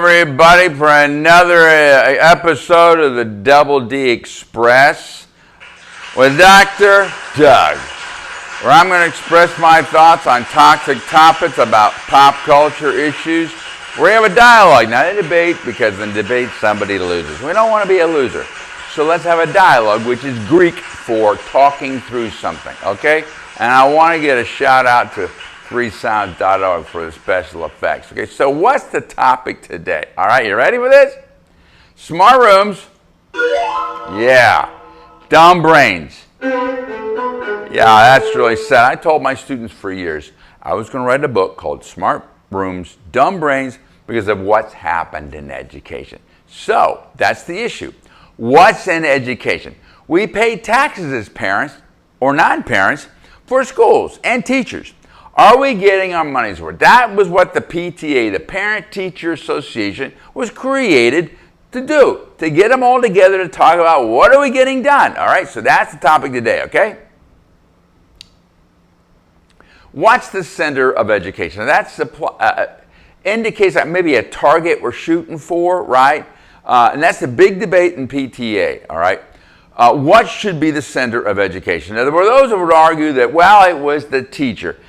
everybody, for another episode of the Double D Express with Dr. Doug, where I'm going to express my thoughts on toxic topics about pop culture issues. We have a dialogue, not a debate, because in debate somebody loses. We don't want to be a loser. So let's have a dialogue, which is Greek for talking through something, okay? And I want to get a shout out to freesound.org for the special effects. Okay, so what's the topic today? All right, you ready for this? Smart rooms. Yeah. Dumb brains. Yeah, that's really sad. I told my students for years I was going to write a book called Smart Rooms, Dumb Brains, because of what's happened in education. So that's the issue. What's in education? We pay taxes as parents or non-parents for schools and teachers. Are we getting our money's worth? That was what the PTA, the Parent Teacher Association, was created to do, to get them all together to talk about what are we getting done. All right, so that's the topic today, okay? What's the center of education? That's indicates that maybe a target we're shooting for, right? And that's the big debate in PTA, all right? What should be the center of education? Now, there were those who would argue that, well, it was the teacher.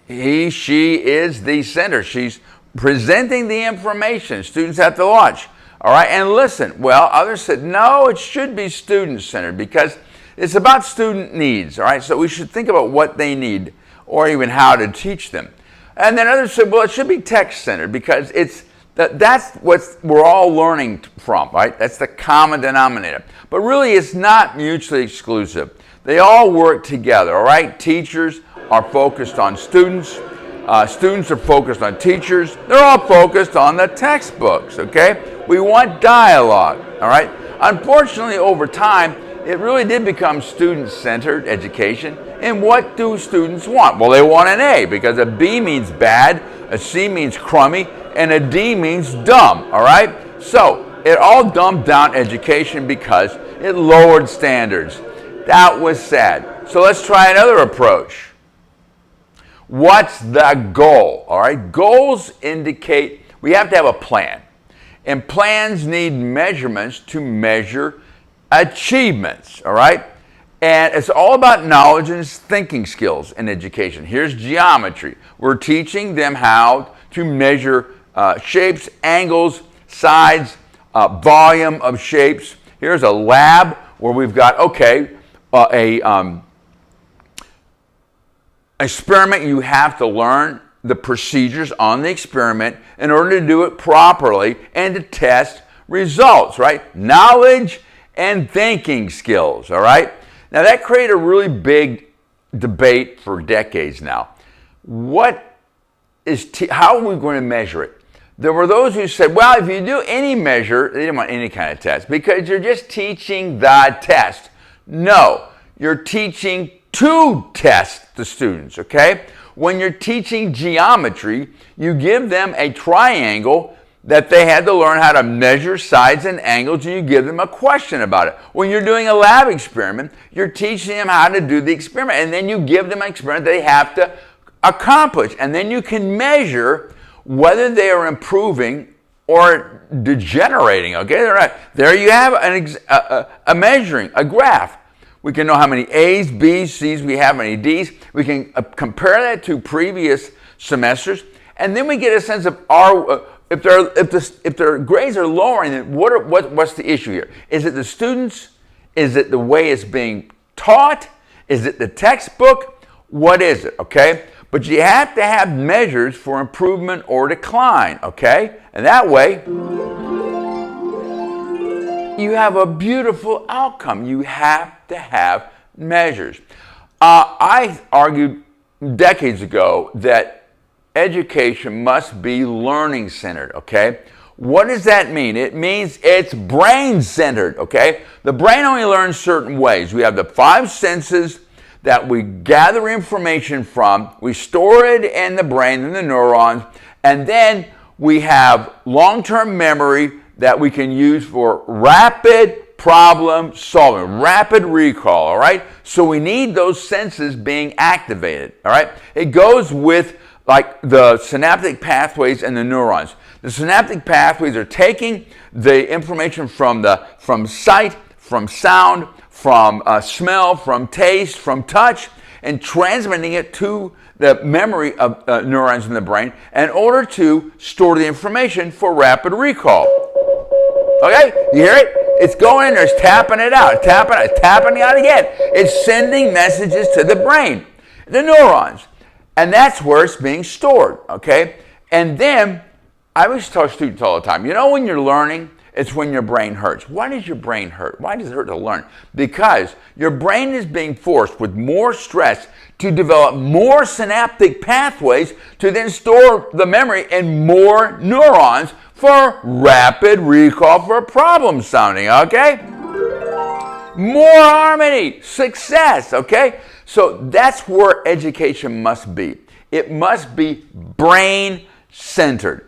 She is the center. She's presenting the information students have to watch. All right, and listen. Well, others said, no, it should be student-centered because it's about student needs. All right, so we should think about what they need or even how to teach them. And then others said, well, it should be text-centered because that's what we're all learning from, right? That's the common denominator. But really, it's not mutually exclusive. They all work together, all right? Teachers are focused on students. Students are focused on teachers. They're all focused on the textbooks, okay? We want dialogue, all right? Unfortunately, over time, it really did become student-centered education. And what do students want? Well, they want an A because a B means bad, a C means crummy, and a D means dumb, all right? So it all dumbed down education because it lowered standards. That was sad. So let's try another approach. What's the goal? All right, goals indicate we have to have a plan. And plans need measurements to measure achievements, all right? And it's all about knowledge and thinking skills in education. Here's geometry. We're teaching them how to measure shapes, angles, sides, volume of shapes. Here's a lab where we've got, experiment, you have to learn the procedures on the experiment in order to do it properly and to test results, right? Knowledge and thinking skills, all right? Now that created a really big debate for decades now. How are we going to measure it? There were those who said, well, if you do any measure, they didn't want any kind of test because you're just teaching the test. No, you're teaching to test the students, okay? When you're teaching geometry, you give them a triangle that they had to learn how to measure sides and angles, and you give them a question about it. When you're doing a lab experiment, you're teaching them how to do the experiment, and then you give them an experiment they have to accomplish, and then you can measure whether they are improving or degenerating, okay? There you have a measuring, a graph. We can know how many A's, B's, C's we have, how many D's. We can compare that to previous semesters, and then we get a sense of if their grades are lowering, then what's the issue here? Is it the students? Is it the way it's being taught? Is it the textbook? What is it? Okay, but you have to have measures for improvement or decline. Okay, and that way you have a beautiful outcome. You have to have measures. I argued decades ago that education must be learning-centered, okay? What does that mean? It means it's brain-centered, okay? The brain only learns certain ways. We have the 5 senses that we gather information from. We store it in the brain, in the neurons, and then we have long-term memory that we can use for rapid problem solving, rapid recall, all right? So we need those senses being activated, all right? It goes with like the synaptic pathways and the neurons. The synaptic pathways are taking the information from sight, from sound, from smell, from taste, from touch, and transmitting it to the memory of neurons in the brain in order to store the information for rapid recall. Okay, you hear it? It's going in there, it's tapping it out, tapping it out again. It's sending messages to the brain, the neurons, and that's where it's being stored, okay? And then, I always tell students all the time, you know when you're learning, it's when your brain hurts. Why does your brain hurt? Why does it hurt to learn? Because your brain is being forced with more stress to develop more synaptic pathways to then store the memory in more neurons for rapid recall for problem solving, okay? More harmony, success, okay? So that's where education must be. It must be brain-centered.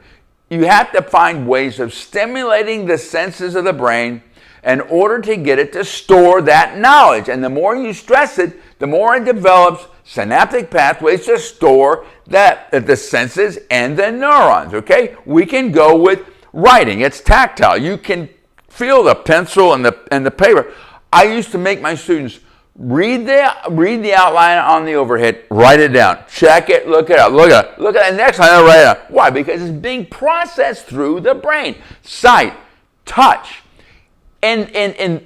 You have to find ways of stimulating the senses of the brain in order to get it to store that knowledge. And the more you stress it, the more it develops synaptic pathways to store the senses and the neurons, okay? We can go with writing. It's tactile. You can feel the pencil and the paper. I used to make my students read the outline on the overhead, write it down, check it, look it up, look at it, next line, write it down. Why? Because it's being processed through the brain. Sight, touch, and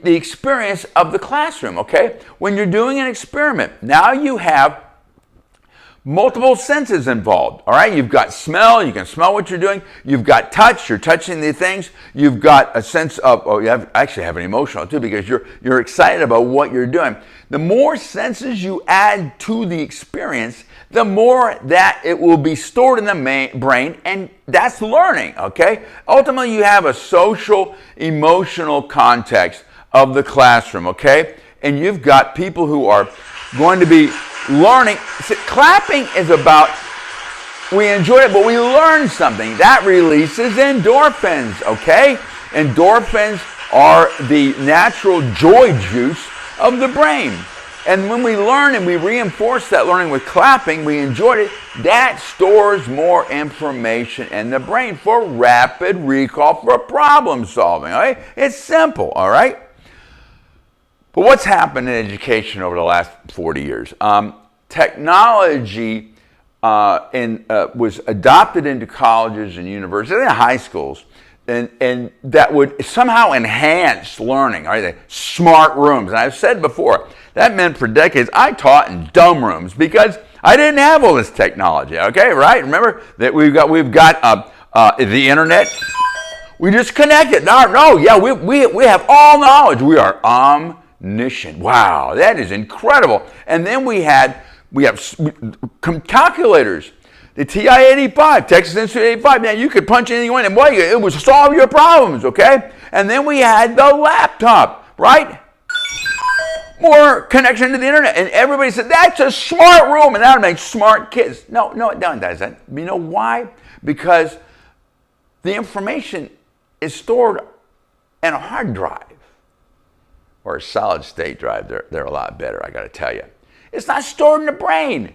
the experience of the classroom, okay? When you're doing an experiment, now you have multiple senses involved, all right? You've got smell, you can smell what you're doing. You've got touch, you're touching the things. You've got a sense of, you actually have an emotional too because you're excited about what you're doing. The more senses you add to the experience, the more that it will be stored in the brain, and that's learning, okay? Ultimately, you have a social, emotional context of the classroom, okay? And you've got people who are going to be learning. See, clapping is about, we enjoy it, but we learn something. That releases endorphins, okay? Endorphins are the natural joy juice of the brain. And when we learn and we reinforce that learning with clapping, we enjoyed it, that stores more information in the brain for rapid recall for problem solving, all right? It's simple, all right? But what's happened in education over the last 40 years? Technology was adopted into colleges and universities and high schools, and that would somehow enhance learning, right? The smart rooms. And I've said before, that meant for decades I taught in dumb rooms because I didn't have all this technology, okay, right? Remember that we've got the internet. We just connect it. We have all knowledge. We are omniscient. Wow, that is incredible. And then we have calculators. The TI-85, Texas Institute 85, man, you could punch anything you want, and boy, it would solve your problems, okay? And then we had the laptop, right? More connection to the internet. And everybody said, that's a smart room, and that would make smart kids. No, it doesn't. You know why? Because the information is stored in a hard drive or a solid state drive. They're a lot better, I got to tell you. It's not stored in the brain.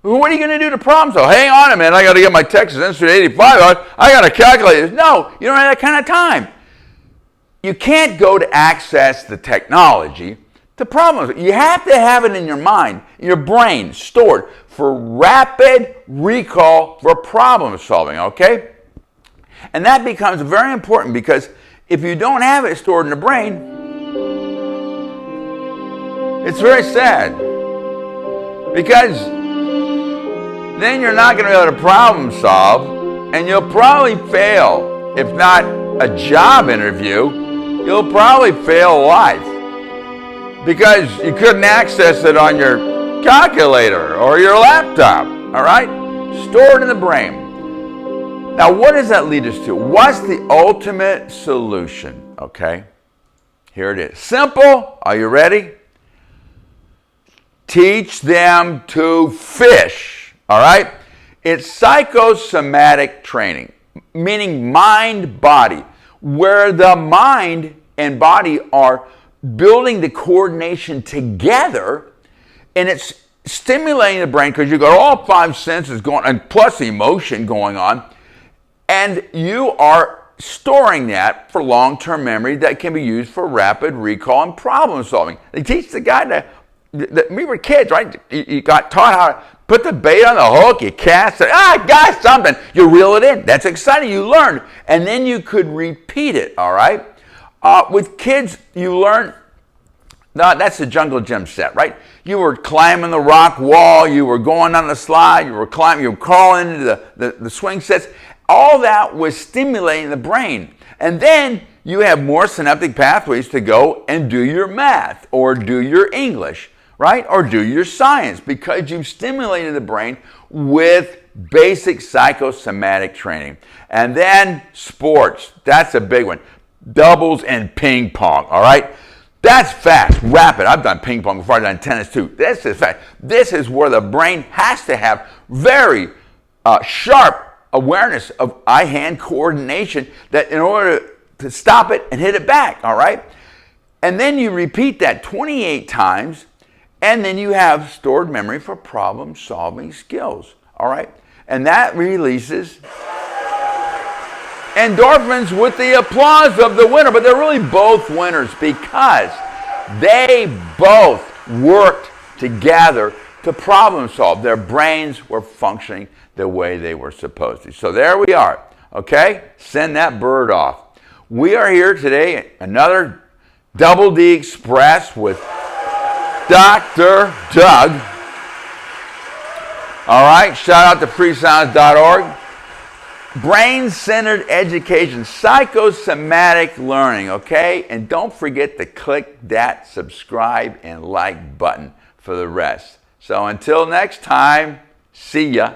What are you going to do to problem solve? Hang on a minute, I got to get my Texas Institute 85 out. I got to calculate this. No, you don't have that kind of time. You can't go to access the technology to problems. You have to have it in your mind, your brain, stored for rapid recall for problem solving, okay? And that becomes very important because if you don't have it stored in the brain, it's very sad. Because then you're not going to be able to problem solve, and you'll probably fail. If not a job interview, you'll probably fail life. Because you couldn't access it on your calculator or your laptop, all right? Stored in the brain. Now, what does that lead us to? What's the ultimate solution, okay? Here it is. Simple. Are you ready? Teach them to fish, all right? It's psychosomatic training, meaning mind-body, where the mind and body are building the coordination together, and it's stimulating the brain because you've got all five senses going, and plus emotion going on, and you are storing that for long-term memory that can be used for rapid recall and problem solving. They teach the guy to, we were kids, right? You got taught how to put the bait on the hook, you cast it, I got something, you reel it in. That's exciting, you learn. And then you could repeat it, all right? With kids, you learn, that's the jungle gym set, right? You were climbing the rock wall, you were going on the slide, you were crawling into the swing sets. All that was stimulating the brain. And then you have more synaptic pathways to go and do your math or do your English, right? Or do your science because you've stimulated the brain with basic psychosomatic training. And then sports, that's a big one. Doubles and ping pong, all right? That's fast, rapid. I've done ping pong before, I've done tennis too. This is fast. This is where the brain has to have very sharp awareness of eye-hand coordination that in order to stop it and hit it back, all right? And then you repeat that 28 times, and then you have stored memory for problem-solving skills, all right? And that releases endorphins with the applause of the winner, but they're really both winners because they both worked together to problem solve. Their brains were functioning the way they were supposed to. So there we are, okay? Send that bird off. We are here today, another Double D Express with Dr. Doug. All right, shout out to freesounds.org. Brain-centered education, psychosomatic learning, okay? And don't forget to click that subscribe and like button for the rest. So until next time, see ya.